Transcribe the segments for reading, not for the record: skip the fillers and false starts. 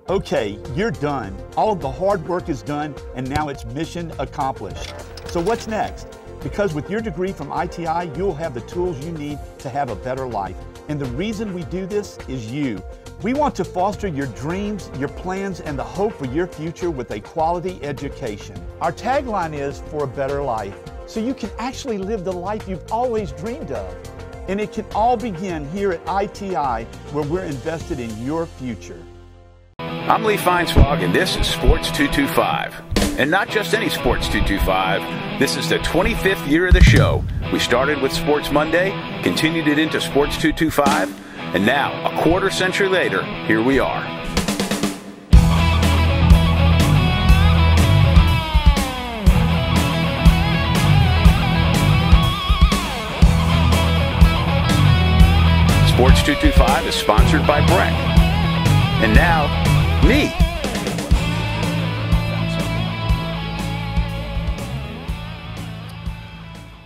Okay, you're done. All of the hard work is done, and now it's mission accomplished. So what's next? Because with your degree from ITI, you'll have the tools you need to have a better life. And the reason we do this is you. We want to foster your dreams, your plans, and the hope for your future with a quality education. Our tagline is for a better life, so you can actually live the life you've always dreamed of. And it can all begin here at ITI, where we're invested in your future. I'm Lee Feinswag, and this is Sports 225. And not just any Sports 225. This is the 25th year of the show. We started with Sports Monday, continued it into Sports 225, and now, a quarter century later, here we are. Sports 225 is sponsored by Breck. And now, me.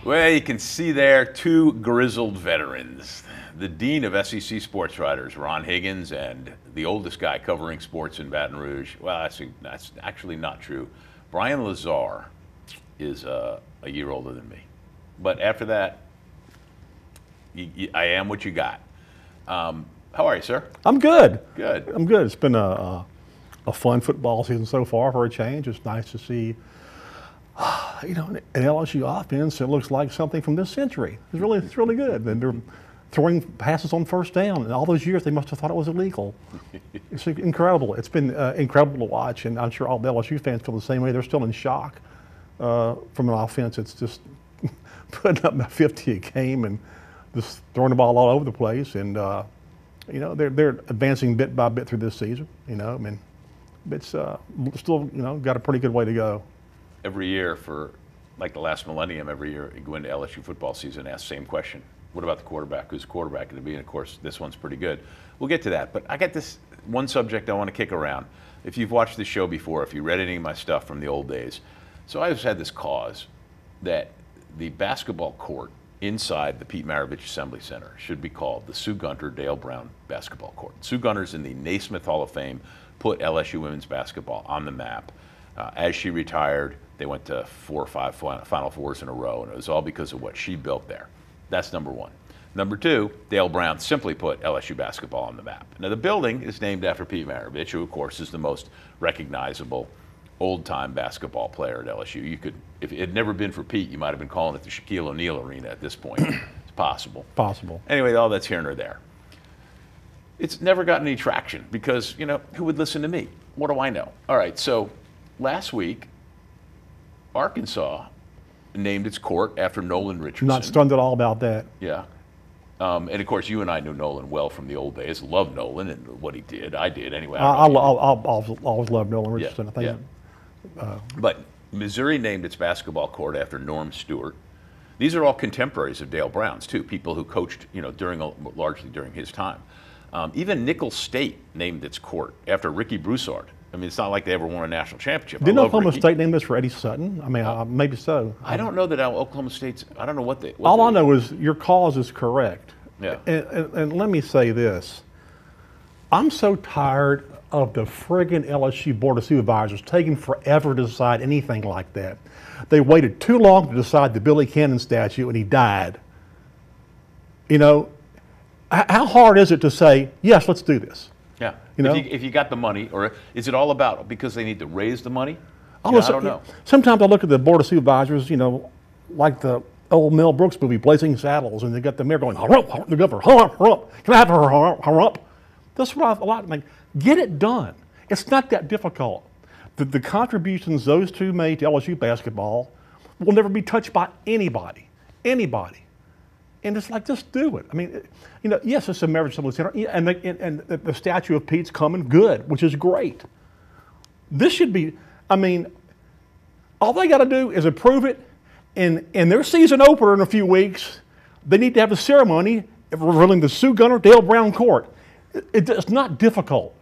Well, you can see there two grizzled veterans. The dean of SEC sports writers, Ron Higgins, and the oldest guy covering sports in Baton Rouge. Well, that's actually not true. Brian Lazar is a year older than me. But after that, I am what you got. How are you, sir? I'm good. Good. I'm good. It's been a fun football season so far for a change. It's nice to see, an LSU offense that looks like something from this century. It's really good. And they're throwing passes on first down. And all those years, they must have thought it was illegal. It's incredible. It's been incredible to watch, and I'm sure all the LSU fans feel the same way. They're still in shock from an offense that's just putting up 50 a game and just throwing the ball all over the place. And they're advancing bit by bit through this season. It's still got a pretty good way to go. Every year for like the last millennium, every year you go into LSU football season and ask the same question. What about the quarterback? Who's the quarterback going to be? And of course, this one's pretty good. We'll get to that. But I got this one subject I want to kick around. If you've watched the show before, if you read any of my stuff from the old days. So I always had this cause that the basketball court inside the Pete Maravich Assembly Center should be called the Sue Gunter Dale Brown Basketball Court. Sue Gunter's in the Naismith Hall of Fame, put LSU women's basketball on the map. As she retired, they went to 4 or 5 Final Fours in a row, and it was all because of what she built there. That's number one. Number two, Dale Brown simply put LSU basketball on the map. Now, the building is named after Pete Maravich, who, of course, is the most recognizable old-time basketball player at LSU. You could, if it had never been for Pete, you might have been calling it the Shaquille O'Neal Arena at this point. It's possible. Possible. Anyway, all that's here nor there. It's never gotten any traction because, who would listen to me? What do I know? All right, so last week, Arkansas named its court after Nolan Richardson. Not stunned at all about that. Yeah. And of course, you and I knew Nolan well from the old days. Loved Nolan and what he did. I did anyway. I'll always love Nolan Richardson. Yeah, I think. But Missouri named its basketball court after Norm Stewart. These are all contemporaries of Dale Brown's too. People who coached, largely during his time. Even Nicholls State named its court after Ricky Broussard. I mean, it's not like they ever won a national championship. Didn't Oklahoma State name this for Eddie Sutton? I mean, maybe so. I don't know that Oklahoma State's. I don't know what they. All I know is your cause is correct. Yeah. And let me say this: I'm so tired of the friggin' LSU Board of Supervisors taking forever to decide anything like that. They waited too long to decide the Billy Cannon statue, and he died. How hard is it to say yes? Let's do this. Yeah. If you got the money, or is it all about because they need to raise the money? I don't know. Sometimes I look at the Board of Supervisors, like the old Mel Brooks movie, Blazing Saddles, and they got the mayor going, hurrah, the governor, hurrah, can I have her, hurrah? That's what a lot, get it done. It's not that difficult. The contributions those two made to LSU basketball will never be touched by anybody. And it's like, just do it. I mean, yes, it's a Maravich Assembly Center, and the statue of Pete's coming good, which is great. This should be, all they got to do is approve it, and in their season opener in a few weeks, they need to have a ceremony revealing the Sue Gunter Dale Brown Court. It's not difficult.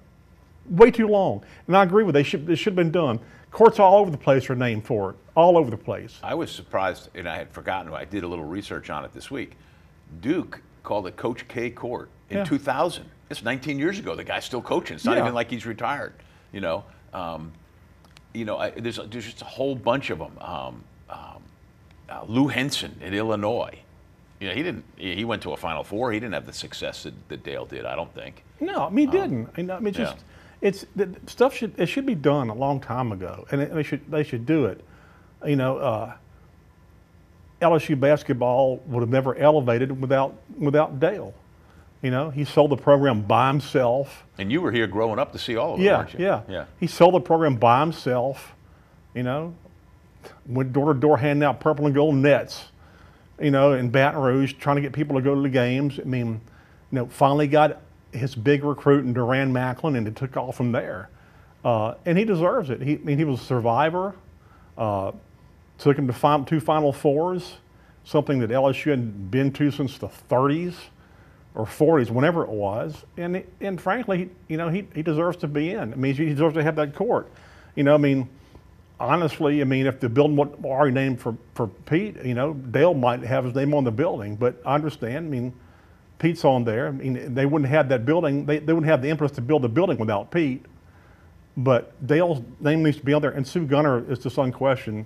Way too long. And I agree with it should have been done. Courts all over the place are named for it, all over the place. I was surprised, and I had forgotten. I did a little research on it this week. Duke called it Coach K Court in 2000. It's 19 years ago. The guy's still coaching. It's not even like he's retired. There's just a whole bunch of them. Lou Henson at Illinois. He went to a Final Four. He didn't have the success that Dale did, I don't think. No, I mean, he didn't. It should be done a long time ago, and they should do it. LSU basketball would have never elevated without Dale. He sold the program by himself. And you were here growing up to see all of it, weren't you? Yeah. He sold the program by himself. Went door to door handing out purple and gold nets. In Baton Rouge, trying to get people to go to the games. I mean, finally got his big recruit in Duran Macklin, and it took off from there. And he deserves it. He was a survivor. Took him to 2 Final Fours, something that LSU hadn't been to since the 30s or 40s, whenever it was. And frankly, he deserves to be in. I mean, he deserves to have that court. Honestly, if the building was already named for Pete, Dale might have his name on the building. But I understand. Pete's on there. They wouldn't have that building. They wouldn't have the interest to build the building without Pete. But Dale's name needs to be on there. And Sue Gunner is just unquestioned.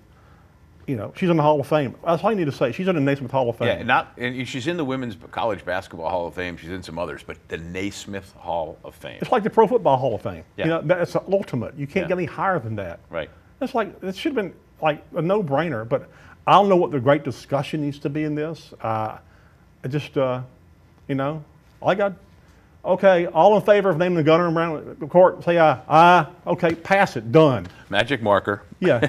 She's in the Hall of Fame. That's all you need to say. She's in the Naismith Hall of Fame. Yeah, and she's in the Women's College Basketball Hall of Fame. She's in some others, but the Naismith Hall of Fame. It's like the Pro Football Hall of Fame. Yeah. That's the ultimate. You can't get any higher than that. Right. It should have been like a no-brainer. But I don't know what the great discussion needs to be in this. Okay, all in favor of naming the Gunner around the court, say aye. Aye. Okay, pass it. Done. Magic marker. Yeah.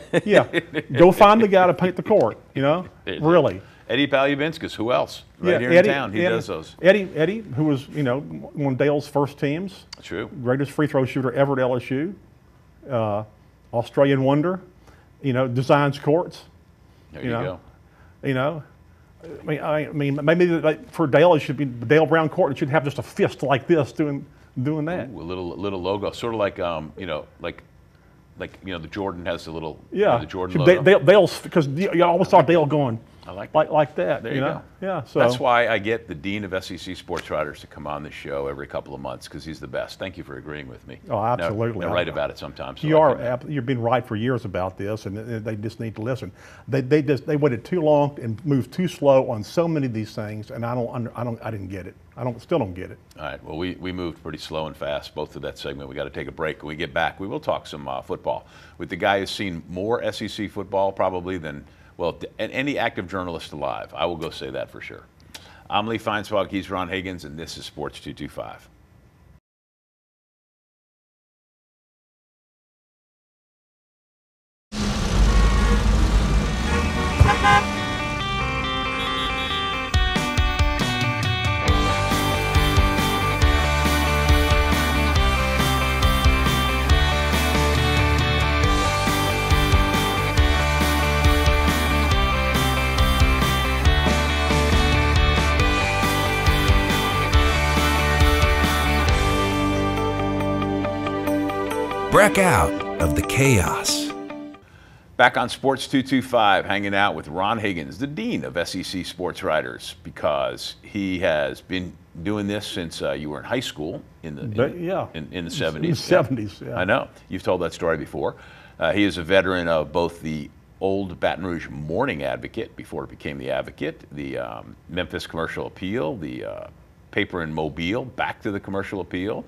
Go find the guy to paint the court, really. Eddie Palubinskas, who else? Here in town, he does those. Eddie, who was, one of Dale's first teams. True. Greatest free throw shooter ever at LSU. Australian wonder, designs courts. There you go. Maybe for Dale, it should be Dale Brown Court. It should have just a fist like this doing that. Ooh, a little logo, sort of like the Jordan has the little the Jordan logo. Dale's, because you always saw Dale going. I like that. There you go. Yeah. So that's why I get the Dean of SEC Sports Writers to come on the show every couple of months, because he's the best. Thank you for agreeing with me. Oh, absolutely. I write about it sometimes. So you've been right for years about this, and they just need to listen. They waited too long and moved too slow on so many of these things, and I didn't get it. Still don't get it. All right. Well, we moved pretty slow and fast both of that segment. We got to take a break. When we get back, we will talk some football with the guy who's seen more SEC football probably than any active journalist alive. I will go say that for sure. I'm Lee Feinswag, he's Ron Higgins, and this is Sports 225. Break out of the chaos. Back on Sports 225, hanging out with Ron Higgins, the Dean of SEC Sports Writers, because he has been doing this since you were in high school in the 70s. In the 70s, yeah. I know. You've told that story before. He is a veteran of both the old Baton Rouge Morning Advocate, before it became the Advocate, the Memphis Commercial Appeal, the paper in Mobile, back to the Commercial Appeal,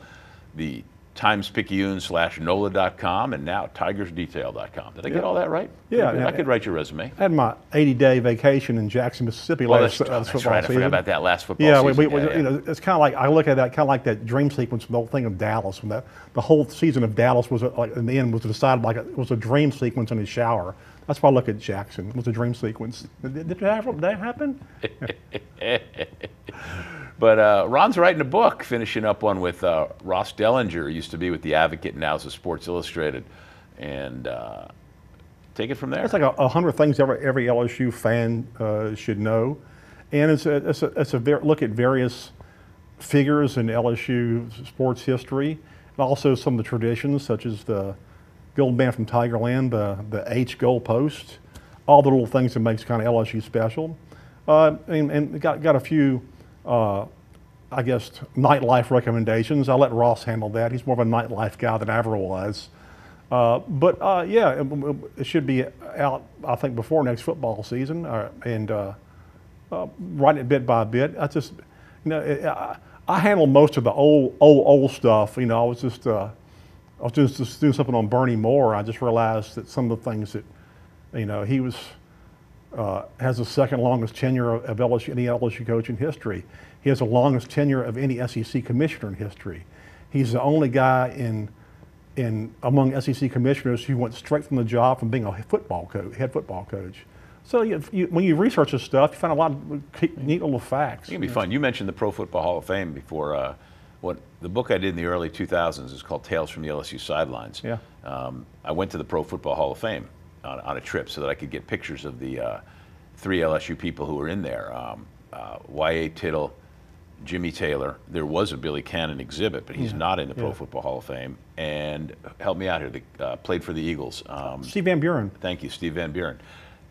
the TimesPicayune/NOLA.com, and now TigersDetail.com. Did I get all that right? Yeah. I could write your resume. I had my 80-day vacation in Jackson, Mississippi last football season. That's right. I forgot about that last football season. It's kind of like, I look at that kind of like that dream sequence from the whole thing of Dallas. When the whole season of Dallas was like in the end was decided like it was a dream sequence in his shower. That's why I look at Jackson. It was a dream sequence. Did that happen? But Ron's writing a book, finishing up one with Ross Dellinger, who used to be with The Advocate, now is with Sports Illustrated. And take it from there. It's like 100 things every LSU fan should know. And it's a look at various figures in LSU sports history, and also some of the traditions, such as the Gold Band from Tigerland, the H goalpost, all the little things that makes kind of LSU special. And got a few I guess, nightlife recommendations. I'll let Ross handle that. He's more of a nightlife guy than I ever was. Yeah, it should be out, I think, before next football season, and writing it bit by bit. I just, I handle most of the old stuff. I was just doing something on Bernie Moore. I just realized that some of the things that, he was has the second longest tenure of LSU, any LSU coach in history. He has the longest tenure of any SEC commissioner in history. He's the only guy among SEC commissioners who went straight from the job from being a head football coach. So when you research this stuff, you find a lot of neat little facts. It can be fun. You mentioned the Pro Football Hall of Fame before. The book I did in the early 2000s is called Tales from the LSU Sidelines. Yeah. I went to the Pro Football Hall of Fame on a trip so that I could get pictures of the 3 LSU people who were in there. Y.A. Tittle, Jimmy Taylor. There was a Billy Cannon exhibit, but he's not in the Pro Football Hall of Fame. And help me out here, played for the Eagles. Steve Van Buren. Thank you, Steve Van Buren.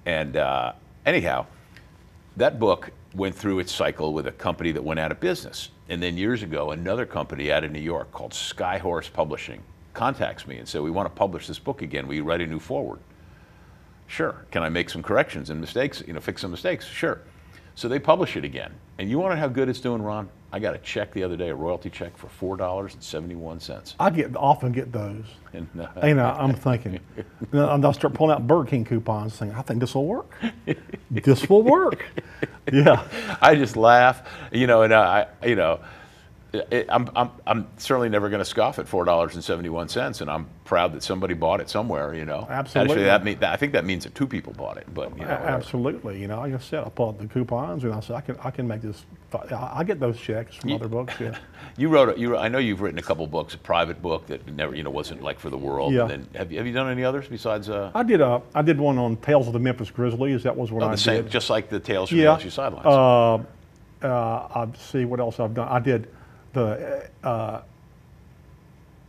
And anyhow, that book went through its cycle with a company that went out of business. And then years ago, another company out of New York called Skyhorse Publishing contacts me and said, we want to publish this book again. Will you write a new foreword? Sure. Can I make some corrections and mistakes, fix some mistakes? Sure. So they publish it again. And you want to know how good it's doing, Ron? I got a check the other day, a royalty check for $4.71. I often get those. And, I'm thinking, I'll start pulling out Burger King coupons, saying, I think this will work. This will work. Yeah. I just laugh, I'm certainly never going to scoff at $4.71, and I'm proud that somebody bought it somewhere. Absolutely. Actually, I think that means that 2 people bought it. But absolutely. Like I said, I pulled out the coupons, and I said, I can make this. I get those checks from other books. Yeah. I know you've written a couple books, a private book that never, wasn't like for the world. Yeah. And then, have you done any others besides? I did one on Tales of the Memphis Grizzlies. That was what I did. Just like the Tales from the LSU Sidelines. I'll see what else I've done. I did the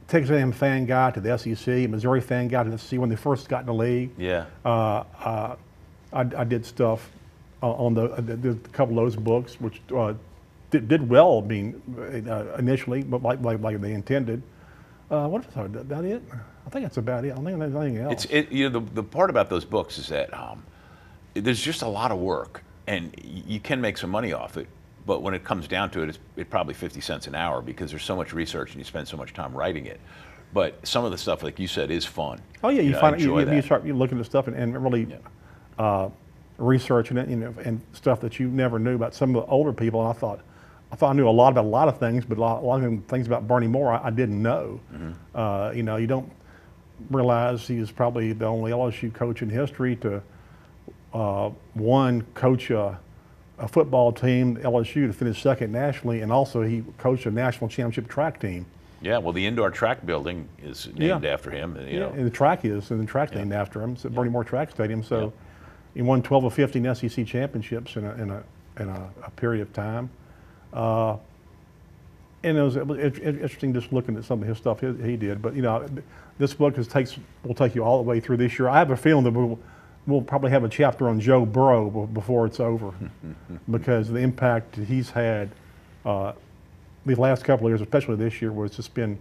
Texas A&M fan guide to the SEC, Missouri fan guide to the SEC when they first got in the league. Yeah. I did stuff on I did a couple of those books, which did well. Initially, but like they intended. What is that? It? I think that's about it. I don't think there's anything else. The part about those books is that there's just a lot of work, and you can make some money off it. But when it comes down to it, it's probably 50 cents an hour because there's so much research and you spend so much time writing it. But some of the stuff, like you said, is fun. Oh yeah, you start looking at stuff and really researching it, and stuff that you never knew about some of the older people. And I thought I knew a lot about a lot of things, but a lot of things about Bernie Moore I didn't know. Mm-hmm. You don't realize he's probably the only LSU coach in history to coach a football team, LSU, to finish second nationally, and also he coached a national championship track team. Yeah, well, the indoor track building is named after him. And the track named after him. It's at Bernie Moore Track Stadium. So he won 12 of 15 SEC championships in a period of time. And it was interesting just looking at some of his stuff he did. But this book will take you all the way through this year. I have a feeling that we'll probably have a chapter on Joe Burrow before it's over, because the impact he's had these last couple of years, especially this year, where it's just been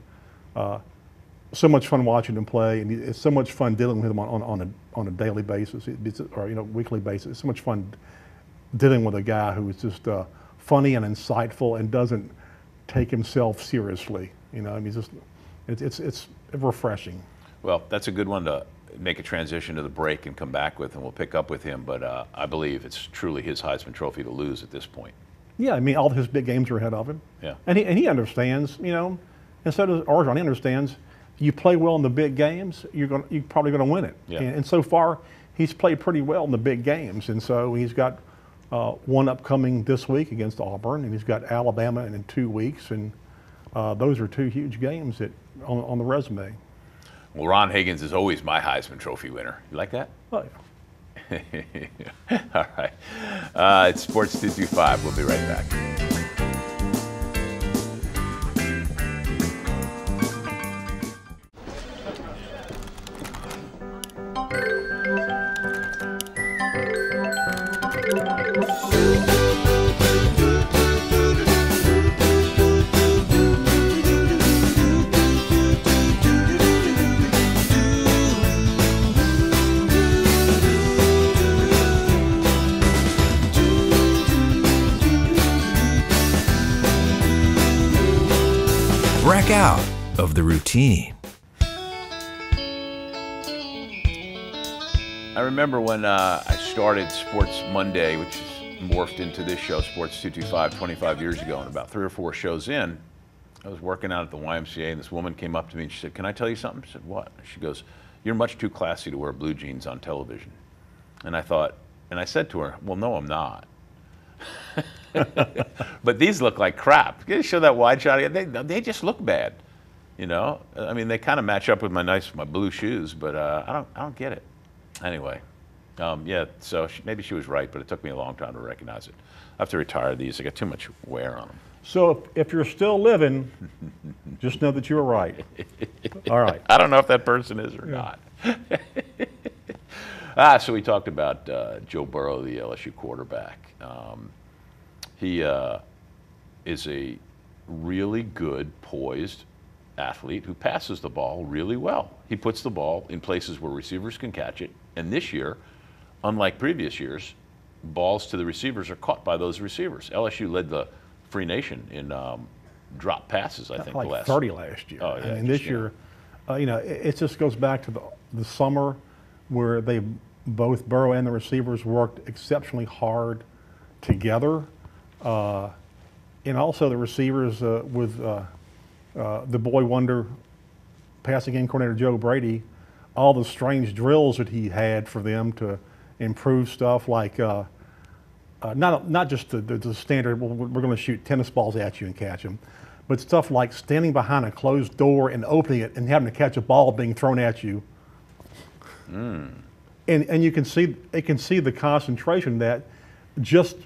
so much fun watching him play, and it's so much fun dealing with him on a daily basis, or weekly basis. It's so much fun dealing with a guy who is just funny and insightful and doesn't take himself seriously. It's refreshing. Well, that's a good one to make a transition to the break and come back with, and we'll pick up with him. But I believe it's truly his Heisman Trophy to lose at this point. Yeah, all of his big games are ahead of him. Yeah, and he understands, and so does Orgeron. He understands. You play well in the big games, you're probably going to win it. Yeah. And so far, he's played pretty well in the big games, and so he's got one upcoming this week against Auburn, and he's got Alabama in 2 weeks, and those are 2 huge games on the resume. Well, Ron Higgins is always my Heisman Trophy winner. You like that? Oh, yeah. All right. It's Sports 225. We'll be right back. Break out of the routine. I remember when I started Sports Monday, which is morphed into this show, Sports 225, 25 years ago, and about 3 or 4 shows in, I was working out at the YMCA, and this woman came up to me and she said, "Can I tell you something?" I said, "What?" She goes, "You're much too classy to wear blue jeans on television." And I thought, and I said to her, "Well, no, I'm not." But these look like crap. Can you show that wide shot again? They just look bad, you know. I mean, they kind of match up with my blue shoes, but I don't get it. Anyway, yeah. So maybe she was right, but it took me a long time to recognize it. I have to retire these. I got too much wear on them. So if you're still living, just know that you were right. All right. I don't know if that person is or not. So we talked about Joe Burrow, the LSU quarterback. He is a really good, poised athlete who passes the ball really well. He puts the ball in places where receivers can catch it. And this year, unlike previous years, balls to the receivers are caught by those receivers. LSU led the Free Nation in drop passes, I think, like the last 30 last year. Oh, yeah, I mean, this year, you know, it just goes back to the summer where both Burrow and the receivers worked exceptionally hard together. And also the receivers with the boy wonder passing game coordinator Joe Brady, all the strange drills that he had for them to improve stuff like not just the standard, well, we're going to shoot tennis balls at you and catch them, but stuff like standing behind a closed door and opening it and having to catch a ball being thrown at you. And you can see the concentration that just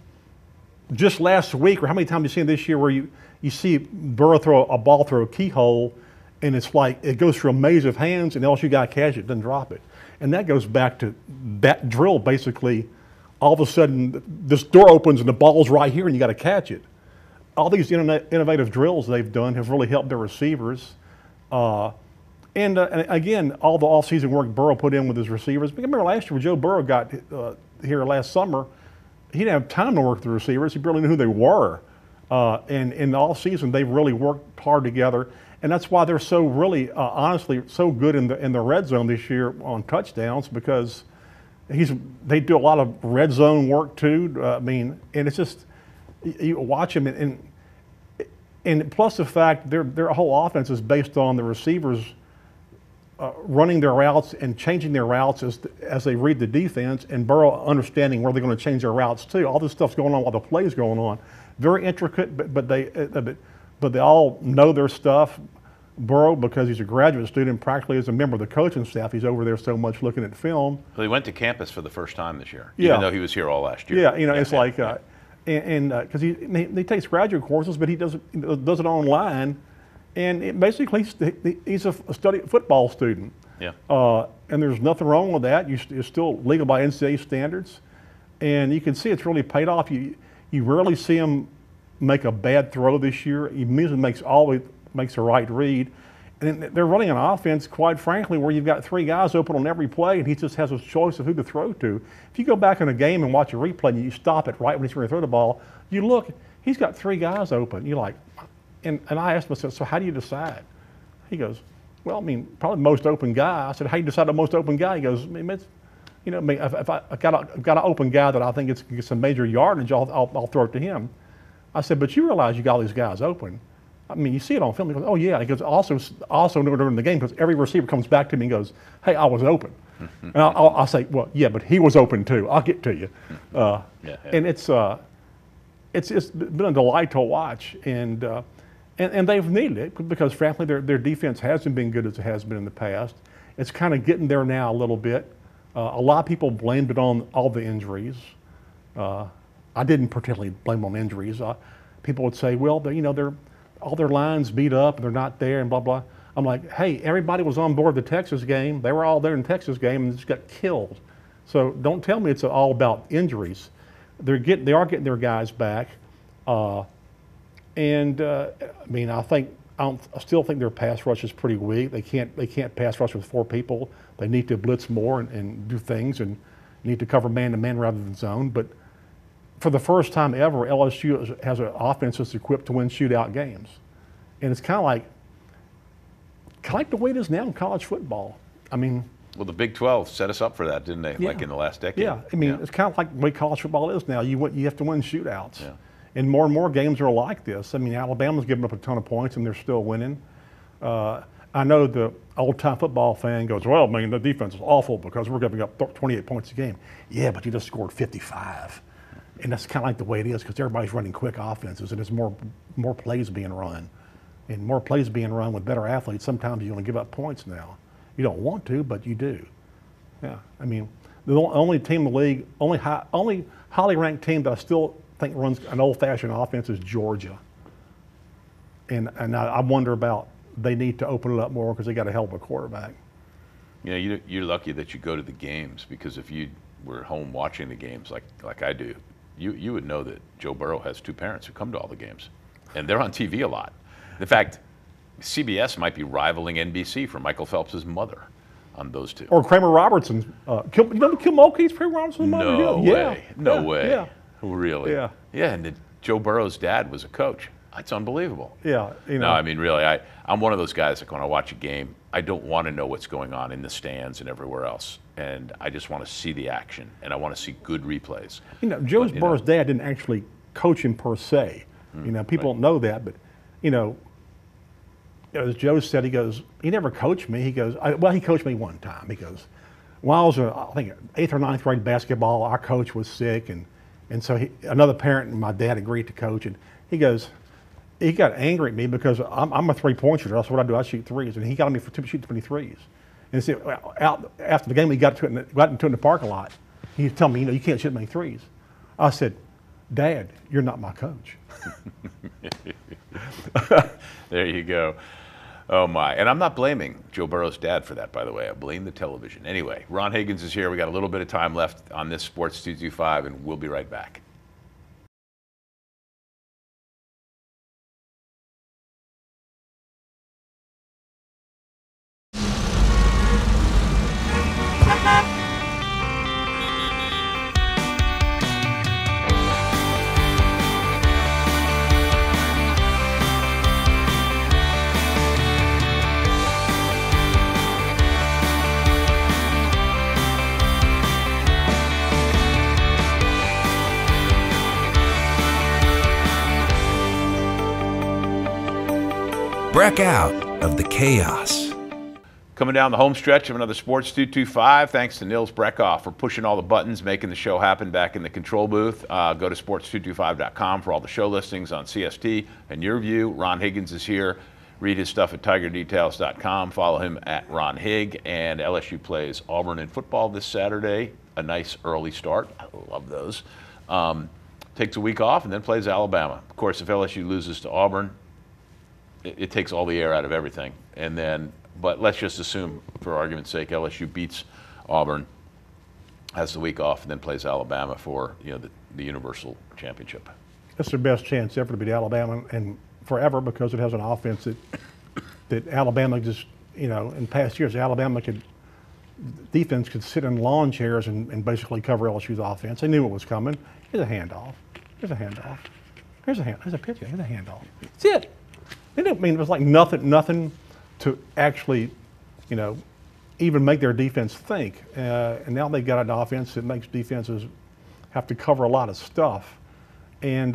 last week, or how many times have you seen this year where you see Burrow throw a ball through a keyhole and it's like it goes through a maze of hands and else you got to catch it, doesn't drop it. And that goes back to that drill. Basically, all of a sudden this door opens and the ball's right here and you got to catch it. All these innovative drills they've done have really helped their receivers. And again, all the off-season work Burrow put in with his receivers. Remember last year when Joe Burrow got here last summer, he didn't have time to work with the receivers. He barely knew who they were. And in the off-season, they've really worked hard together. And that's why they're so really, honestly, so good in the red zone this year on touchdowns, because they do a lot of red zone work too. I mean, and it's just, you watch them and plus the fact their whole offense is based on the receivers running their routes and changing their routes as they read the defense, and Burrow understanding where they're going to change their routes too. All this stuff's going on while the play's going on. Very intricate, but they all know their stuff. Burrow, because he's a graduate student, practically as a member of the coaching staff, he's over there so much looking at film. Well, he went to campus for the first time this year, yeah, even though he was here all last year. Yeah, you know, it's like, because he takes graduate courses, but he does it online. And basically, he's a football student. Yeah. And there's nothing wrong with that. It's still legal by NCAA standards. And you can see it's really paid off. You rarely see him make a bad throw this year. He usually makes the right read. And they're running an offense, quite frankly, where you've got 3 guys open on every play, and he just has a choice of who to throw to. If you go back in a game and watch a replay and you stop it right when he's going to throw the ball, you look, he's got 3 guys open. You're like, and I asked myself, so how do you decide? He goes, well, I mean, probably most open guy. I said, how do you decide the most open guy? He goes, I mean, it's, you know, I mean, if I've got an open guy that I think gets some major yardage, I'll throw it to him. I said, but you realize you got all these guys open. I mean, you see it on film. He goes, oh yeah. He goes, also during the game, because every receiver comes back to me and goes, hey, I was open. And I'll say, well, yeah, but he was open too. I'll get to you. And it's been a delight to watch, and they've needed it because, frankly, their defense hasn't been good as it has been in the past. It's kind of getting there now a little bit. A lot of people blamed it on all the injuries. I didn't particularly blame on injuries. People would say, well, they're all their lines beat up and they're not there and blah, blah. I'm like, hey, everybody was on board the Texas game. They were all there in the Texas game and just got killed. So don't tell me it's all about injuries. They are getting their guys back. I mean, I still think their pass rush is pretty weak. They can't pass rush with 4 people. They need to blitz more and do things and need to cover man-to-man rather than zone. But for the first time ever, LSU has an offense that's equipped to win shootout games. And it's kind of like, kind of like the way it is now in college football. I mean, well, the Big 12 set us up for that, didn't they? Yeah. Like in the last decade. Yeah, I mean, it's kind of like the way college football is now. You have to win shootouts. Yeah. And more games are like this. I mean, Alabama's giving up a ton of points, and they're still winning. I know the old-time football fan goes, well, man, the defense is awful because we're giving up 28 points a game. Yeah, but you just scored 55. And that's kind of like the way it is because everybody's running quick offenses, and there's more plays being run. And more plays being run with better athletes, sometimes you only give up points now. You don't want to, but you do. Yeah, I mean, the only team in the league, only highly ranked team that I still think runs an old-fashioned offense is Georgia. And I wonder about they need to open it up more because they got a hell of a quarterback. You know, you're lucky that you go to the games because if you were home watching the games like I do, you would know that Joe Burrow has two parents who come to all the games, and they're on TV a lot. In fact, CBS might be rivaling NBC for Michael Phelps' mother on those two. Or Kramer Robertson's. You remember Kim Mulkey's Kramer Robertson's mother? No way. No way. Yeah. Really? Yeah. Yeah, and Joe Burrow's dad was a coach. That's unbelievable. Yeah. You know. No, I mean, really, I'm one of those guys that when I watch a game, I don't want to know what's going on in the stands and everywhere else. And I just want to see the action, and I want to see good replays. You know, Burrow's dad didn't actually coach him per se. You know, people don't know that, but, you know, as Joe said, he goes, he never coached me. He goes, well, he coached me one time. He goes, when I was, I think, 8th or 9th grade basketball, our coach was sick, and so another parent and my dad agreed to coach, and he goes, he got angry at me because I'm a three-point shooter. That's what I do. I shoot threes, and he got me for shooting 23s. And so out after the game, we got into it in the parking lot. He was telling me, you know, you can't shoot many threes. I said, Dad, you're not my coach. There you go. Oh, my. And I'm not blaming Joe Burrow's dad for that, by the way. I blame the television. Anyway, Ron Higgins is here. We got a little bit of time left on this Sports 225, and we'll be right back. Break out of the chaos. Coming down the home stretch of another Sports 225, thanks to Nils Breckoff for pushing all the buttons, making the show happen back in the control booth. Go to sports225.com for all the show listings on CST and Your View. Ron Higgins is here. Read his stuff at tigerdetails.com. Follow him at Ron Higg. And LSU plays Auburn in football this Saturday. A nice early start. I love those. Takes a week off and then plays Alabama. Of course, if LSU loses to Auburn, it takes all the air out of everything. And then, but let's just assume, for argument's sake, LSU beats Auburn, has the week off, and then plays Alabama for the Universal Championship. That's their best chance ever to beat Alabama, and forever, because it has an offense that Alabama just, in past years, defense could sit in lawn chairs and basically cover LSU's offense. They knew what was coming. Here's a handoff. Here's a handoff. Here's a pitch. Here's a handoff. That's it. It was like nothing to actually, even make their defense think. And now they've got an offense that makes defenses have to cover a lot of stuff. And,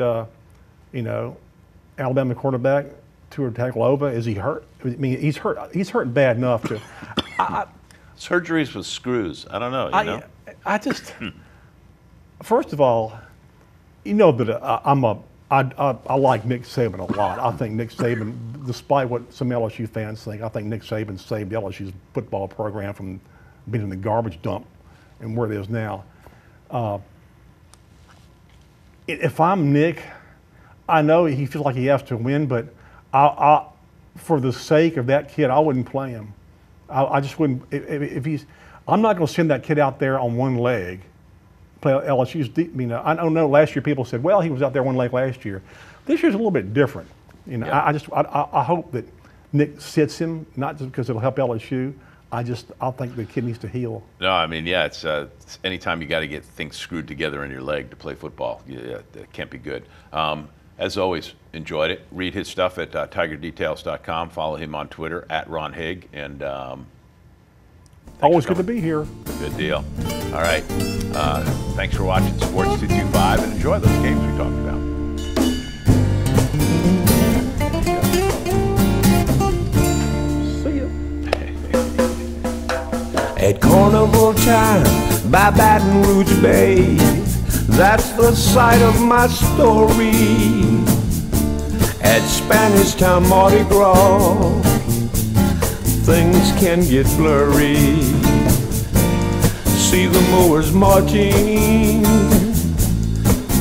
Alabama quarterback, Tua Tagovailoa, is he hurt? I mean, he's hurt. He's hurt bad enough to. Surgeries with screws. I don't know. I just, first of all, that I like Nick Saban a lot. I think Nick Saban, despite what some LSU fans think, I think Nick Saban saved LSU's football program from being in the garbage dump and where it is now. If I'm Nick, I know he feels like he has to win, but for the sake of that kid, I wouldn't play him. I just wouldn't. If he's, I'm not going to send that kid out there on one leg. Play LSU's deep. I don't know. Last year, people said, "Well, he was out there one leg last year." This year's a little bit different. Yeah. I hope that Nick sits him, not just because it'll help LSU. I think the kid needs to heal. No, I mean, yeah, it's anytime you got to get things screwed together in your leg to play football, yeah, that can't be good. As always, enjoyed it. Read his stuff at tigerdetails.com. Follow him on Twitter at Ron Higg. And always good to be here. Good deal. All right. Thanks for watching Sports 225 and enjoy those games we talked about. See ya. At carnival time by Baton Rouge Bay, that's the site of my story. At Spanish Town Mardi Gras, things can get blurry. See the mowers marching,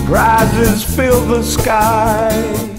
prizes fill the sky.